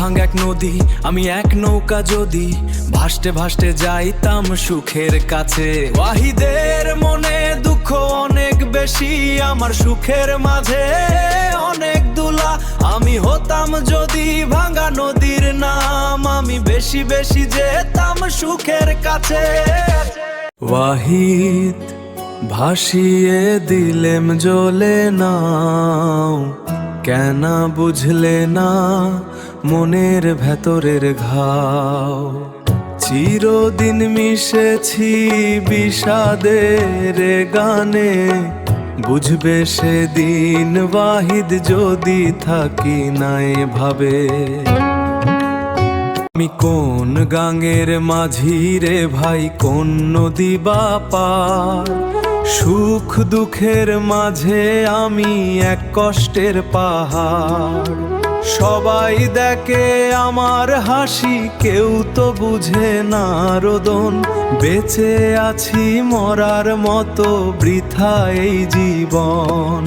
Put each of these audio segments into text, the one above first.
ভাঙা এক নদী, আমি এক নৌকা যদি ভাসতে ভাসতে যাইতাম সুখের কাছে। ওয়াহিদের মনে দুঃখ অনেক বেশি, আমার সুখের মাঝে অনেক দুলা। আমি হতাম যদি ভাঙা নদীর নাম, আমি বেশি বেশি যেতাম সুখের কাছে। ওয়াহিদ ভাসিয়ে দিলেম জলে নাও, কেন বুঝলে না মনের ভেতরের ঘাও। চিরদিন মিশেছি বিষাদের গানে, বুঝবে সেদিন ওয়াহিদ যদি থাকি না এভাবে। আমি কোন গাঙের মাঝি রে ভাই, কোন নদী বা পার, সুখ দুঃখের মাঝে আমি এক কষ্টের পাহাড়। সবাই দেখে আমার হাসি, কেউ তো বুঝে না রোদন। বেঁচে আছি মরার মতো, বৃথা এই জীবন।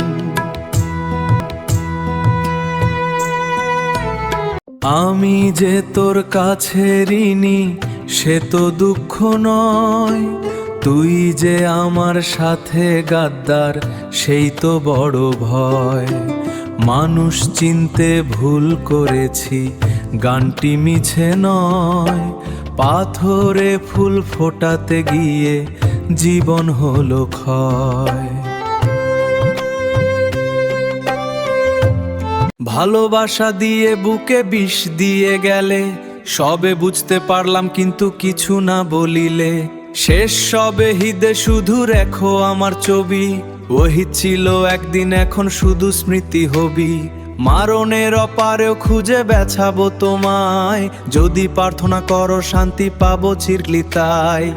আমি যে তোর কাছে ঋণী সে তো দুঃখ নয়, তুই যে আমার সাথে গাদ্দার সেই তো বড় ভয়। মানুষ চিনতে ভুল করেছি, গানটি মিছে নয়। পাথরে ফুল ফোটাতে গিয়ে জীবন হলো ক্ষয়। ভালোবাসা দিয়ে বুকে বিষ দিয়ে গেলে, সবে বুঝতে পারলাম কিন্তু কিছু না বলিলে। শেষ সবে হিদে শুধু রেখো আমার ছবি, ওহি ছিল একদিন এখন শুধু স্মৃতি হবি। মারণের অপারেও খুঁজে বেছাবো তোমায়, যদি প্রার্থনা করো শান্তি পাবো চিরলিতায়।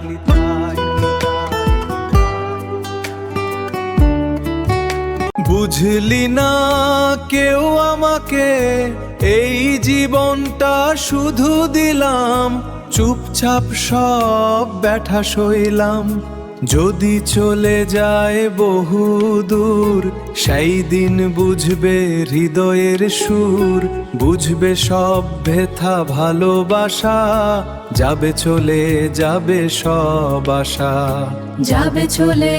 বুঝলি না কেউ আমাকে, এই জীবনটা শুধু দিলাম। চুপচাপ সব ব্যথা সইলাম, যদি চলে যায় বহু দূর সেই দিন বুঝবে হৃদয়ের সুর। বুঝবে সব ব্যথা ভালোবাসা, যাবে চলে যাবে সব আশা, যাবে চলে।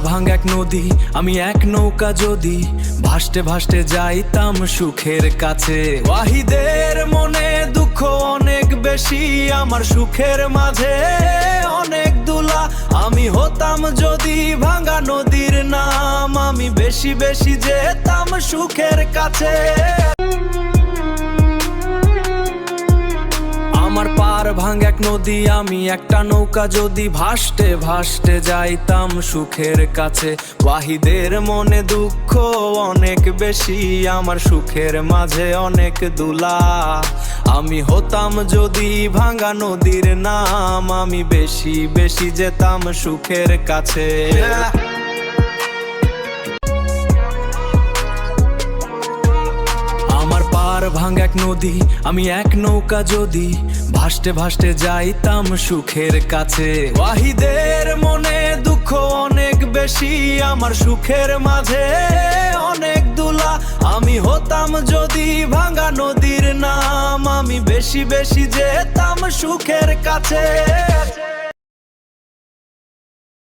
ভাঙা এক নদী, আমি এক নৌকা যদি ভাসতে ভাসতে যাইতাম সুখের কাছে। ওয়াহিদের মনে দুঃখ অনেক বেশি, আমার সুখের মাঝে অনেক দুলা। আমি হতাম যদি ভাঙা নদীর নাম, আমি বেশি বেশি যেতাম সুখের কাছে। আমার পার ভাঙা এক নদী, আমি একটা নৌকা যদি ভাসতে ভাসতে যাইতাম সুখের কাছে। ওয়াহিদের মনে দুঃখ অনেক বেশি, আমার সুখের মাঝে অনেক দুলা। আমি হতাম যদি ভাঙা নদীর নাম, আমি বেশি বেশি যেতাম সুখের কাছে। ভাঙা এক নদী, আমি এক নৌকা যদি ভাসতে ভাসতে যাইতাম সুখের কাছে। ওয়াহিদের মনে দুঃখ অনেক বেশি, আমার সুখের মাঝে অনেক দুলা। আমি হতাম যদি ভাঙা নদীর নাম, আমি বেশি বেশি যেতাম সুখের কাছে।